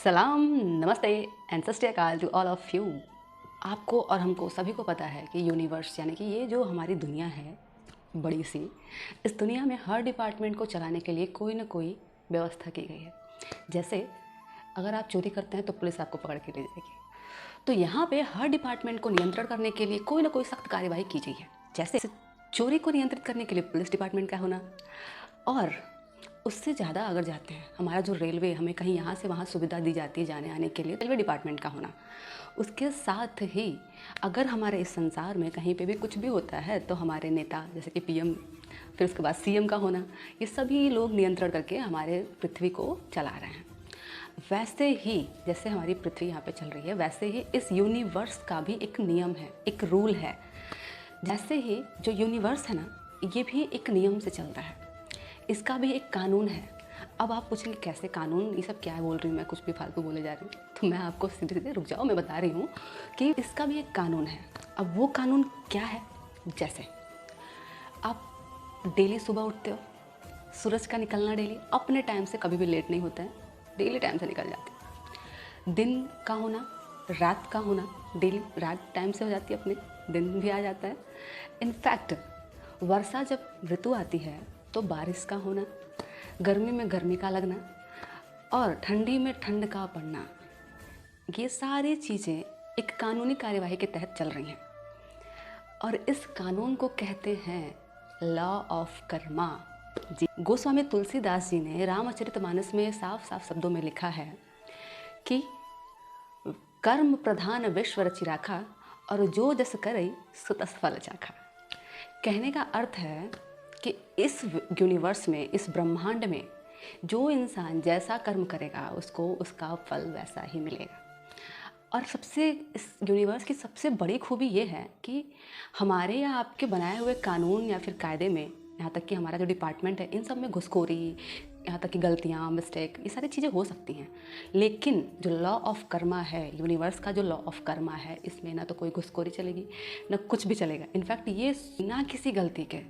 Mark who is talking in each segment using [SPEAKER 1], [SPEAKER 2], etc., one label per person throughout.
[SPEAKER 1] सलाम, नमस्ते एंड सत श्री अकाल टू ऑल ऑफ यू। आपको और हमको सभी को पता है कि यूनिवर्स यानी कि ये जो हमारी दुनिया है बड़ी सी, इस दुनिया में हर डिपार्टमेंट को चलाने के लिए कोई ना कोई व्यवस्था की गई है। जैसे अगर आप चोरी करते हैं तो पुलिस आपको पकड़ के ले जाएगी। तो यहाँ पे हर डिपार्टमेंट को नियंत्रण करने के लिए कोई ना कोई सख्त कार्यवाही की गई है। जैसे चोरी को नियंत्रित करने के लिए पुलिस डिपार्टमेंट का होना, और उससे ज़्यादा अगर जाते हैं हमारा जो रेलवे, हमें कहीं यहाँ से वहाँ सुविधा दी जाती है जाने आने के लिए, रेलवे डिपार्टमेंट का होना। उसके साथ ही अगर हमारे इस संसार में कहीं पे भी कुछ भी होता है तो हमारे नेता जैसे कि पीएम, फिर उसके बाद सीएम का होना, ये सभी लोग नियंत्रण करके हमारे पृथ्वी को चला रहे हैं। वैसे ही जैसे हमारी पृथ्वी यहाँ पे चल रही है, वैसे ही इस यूनिवर्स का भी एक नियम है, एक रूल है। जैसे ही जो यूनिवर्स है ना, ये भी एक नियम से चलता है, इसका भी एक कानून है। अब आप पूछेंगे कैसे कानून, ये सब क्या बोल रही हूँ मैं, कुछ भी फालतू बोले जा रही हूँ। तो मैं आपको सीधे सीधे रुक जाओ, मैं बता रही हूँ कि इसका भी एक कानून है। अब वो कानून क्या है? जैसे आप डेली सुबह उठते हो, सूरज का निकलना डेली अपने टाइम से कभी भी लेट नहीं होता है, डेली टाइम से निकल जाते हैं। दिन का होना, रात का होना, डेली रात टाइम से हो जाती है अपने, दिन भी आ जाता है। इनफैक्ट वर्षा जब ऋतु आती है तो बारिश का होना, गर्मी में गर्मी का लगना और ठंडी में ठंड का पड़ना, ये सारी चीज़ें एक कानूनी कार्यवाही के तहत चल रही हैं। और इस कानून को कहते हैं लॉ ऑफ कर्मा। जी, गोस्वामी तुलसीदास जी ने रामचरितमानस में साफ साफ शब्दों में लिखा है कि कर्म प्रधान विश्व रचि राखा और जो जस करई सो तस फल चाखा। कहने का अर्थ है कि इस यूनिवर्स में, इस ब्रह्मांड में जो इंसान जैसा कर्म करेगा उसको उसका फल वैसा ही मिलेगा। और सबसे इस यूनिवर्स की सबसे बड़ी खूबी ये है कि हमारे या आपके बनाए हुए कानून या फिर कायदे में, यहाँ तक कि हमारा जो डिपार्टमेंट है, इन सब में घुसखोरी, यहाँ तक कि गलतियाँ, मिस्टेक, ये सारी चीज़ें हो सकती हैं। लेकिन जो लॉ ऑफ कर्मा है, यूनिवर्स का जो लॉ ऑफ कर्मा है, इसमें ना तो कोई घुसखोरी चलेगी, ना कुछ भी चलेगा। इनफैक्ट ये बिना किसी गलती के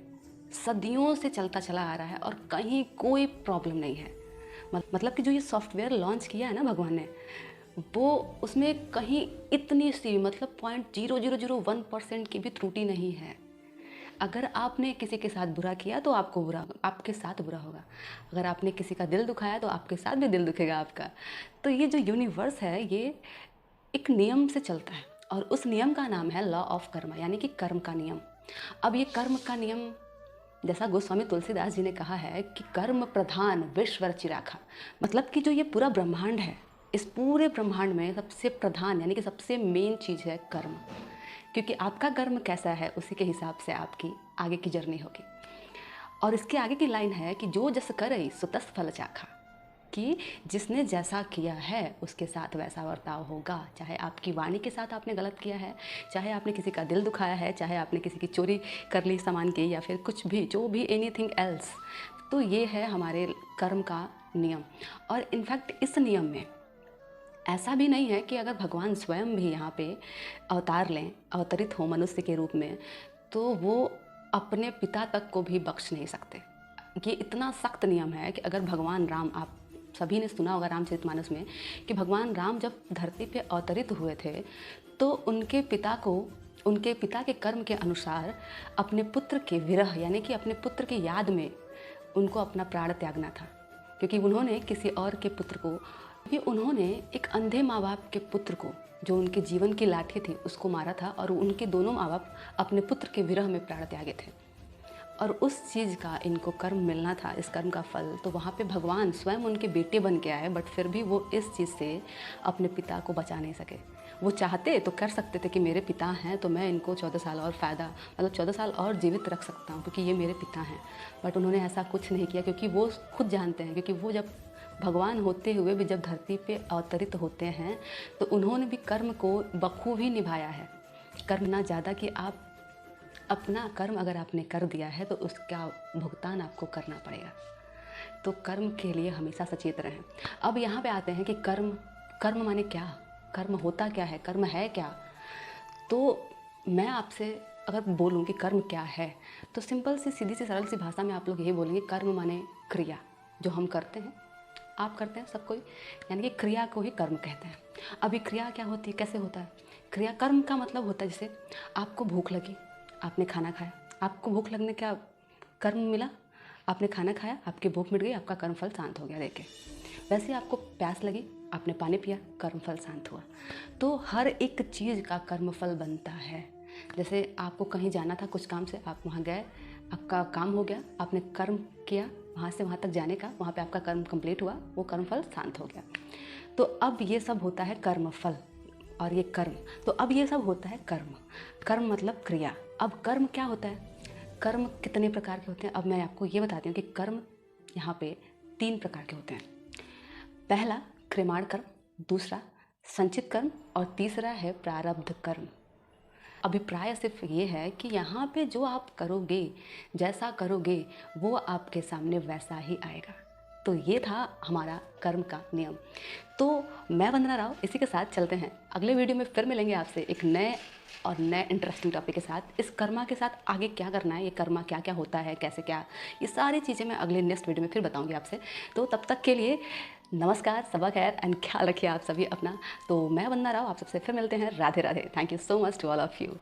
[SPEAKER 1] सदियों से चलता चला आ रहा है और कहीं कोई प्रॉब्लम नहीं है। मतलब कि जो ये सॉफ्टवेयर लॉन्च किया है ना भगवान ने, वो उसमें कहीं इतनी सी मतलब 0.0001% की भी त्रुटि नहीं है। अगर आपने किसी के साथ बुरा किया तो आपको बुरा, आपके साथ बुरा होगा। अगर आपने किसी का दिल दुखाया तो आपके साथ भी दिल दुखेगा आपका। तो ये जो यूनिवर्स है ये एक नियम से चलता है और उस नियम का नाम है लॉ ऑफ कर्मा, यानी कि कर्म का नियम। अब ये कर्म का नियम, जैसा गोस्वामी तुलसीदास जी ने कहा है कि कर्म प्रधान विश्व रचि राखा, मतलब कि जो ये पूरा ब्रह्मांड है, इस पूरे ब्रह्मांड में सबसे प्रधान यानी कि सबसे मेन चीज़ है कर्म। क्योंकि आपका कर्म कैसा है उसी के हिसाब से आपकी आगे की जर्नी होगी। और इसके आगे की लाइन है कि जो जस करई सो तस फल चाखा, कि जिसने जैसा किया है उसके साथ वैसा बर्ताव होगा। चाहे आपकी वाणी के साथ आपने गलत किया है, चाहे आपने किसी का दिल दुखाया है, चाहे आपने किसी की चोरी कर ली सामान की, या फिर कुछ भी, जो भी एनीथिंग एल्स। तो ये है हमारे कर्म का नियम। और इनफैक्ट इस नियम में ऐसा भी नहीं है कि अगर भगवान स्वयं भी यहाँ पे अवतार लें, अवतरित हो मनुष्य के रूप में, तो वो अपने पिता तक को भी बख्श नहीं सकते। ये इतना सख्त नियम है कि अगर भगवान राम, आप सभी ने सुना होगा रामचरितमानस में कि भगवान राम जब धरती पे अवतरित हुए थे तो उनके पिता को, उनके पिता के कर्म के अनुसार अपने पुत्र के विरह यानी कि अपने पुत्र की याद में उनको अपना प्राण त्यागना था। क्योंकि उन्होंने किसी और के पुत्र को, उन्होंने एक अंधे माँ बाप के पुत्र को, जो उनके जीवन की लाठी थी, उसको मारा था और उनके दोनों माँ बाप अपने पुत्र के विरह में प्राण त्यागे थे। और उस चीज़ का इनको कर्म मिलना था, इस कर्म का फल। तो वहाँ पे भगवान स्वयं उनके बेटे बन के आए, बट फिर भी वो इस चीज़ से अपने पिता को बचा नहीं सके। वो चाहते तो कर सकते थे कि मेरे पिता हैं तो मैं इनको 14 साल और फ़ायदा, मतलब 14 साल और जीवित रख सकता हूँ क्योंकि ये मेरे पिता हैं। बट उन्होंने ऐसा कुछ नहीं किया, क्योंकि वो खुद जानते हैं, क्योंकि वो जब भगवान होते हुए भी जब धरती पे अवतरित होते हैं तो उन्होंने भी कर्म को बखूबी निभाया है। कर्म ना ज़्यादा कि आप अपना कर्म अगर आपने कर दिया है तो उसका भुगतान आपको करना पड़ेगा। तो कर्म के लिए हमेशा सचेत रहें। अब यहाँ पे आते हैं कि कर्म माने क्या, कर्म होता क्या है, कर्म है क्या। तो मैं आपसे अगर बोलूँ कि कर्म क्या है तो सिंपल सी, सीधी सी, सरल सी भाषा में आप लोग यही बोलेंगे, कर्म माने क्रिया जो हम करते हैं, आप करते हैं सब कोई, यानी कि क्रिया को ही कर्म कहते हैं। अभी क्रिया क्या होती है, कैसे होता है? क्रिया कर्म का मतलब होता है जैसे आपको भूख लगी, आपने खाना खाया, आपको भूख लगने का कर्म मिला, आपने खाना खाया, आपकी भूख मिट गई, आपका कर्मफल शांत हो गया। देखिए वैसे आपको प्यास लगी, आपने पानी पिया, कर्मफल शांत हुआ। तो हर एक चीज़ का कर्मफल बनता है। जैसे आपको कहीं जाना था कुछ काम से, आप वहाँ गए, आपका काम हो गया, आपने कर्म किया, वहाँ से वहाँ तक जाने का, वहाँ पे आपका कर्म कंप्लीट हुआ, वो कर्मफल शांत हो गया। तो अब ये सब होता है कर्मफल और ये कर्म। तो अब ये सब होता है कर्म। कर्म मतलब क्रिया। अब कर्म क्या होता है? कर्म कितने प्रकार के होते हैं? अब मैं आपको ये बताती हूँ कि कर्म यहाँ पे 3 प्रकार के होते हैं। पहला क्रियमाण कर्म, दूसरा संचित कर्म और तीसरा है प्रारब्ध कर्म। अभिप्राय सिर्फ ये है कि यहाँ पे जो आप करोगे, जैसा करोगे, वो आपके सामने वैसा ही आएगा। तो ये था हमारा कर्म का नियम। तो मैं वंदना राव, इसी के साथ चलते हैं। अगले वीडियो में फिर मिलेंगे आपसे एक नए इंटरेस्टिंग टॉपिक के साथ। इस कर्मा के साथ आगे क्या करना है, ये कर्मा क्या क्या होता है, कैसे क्या, ये सारी चीज़ें मैं अगले नेक्स्ट वीडियो में फिर बताऊँगी आपसे। तो तब तक के लिए नमस्कार, सबा खैर एंड ख्याल रखिए आप सभी अपना। तो मैं वंदना राव, आप सबसे फिर मिलते हैं। Radhe Radhe. Thank you so much to all of you.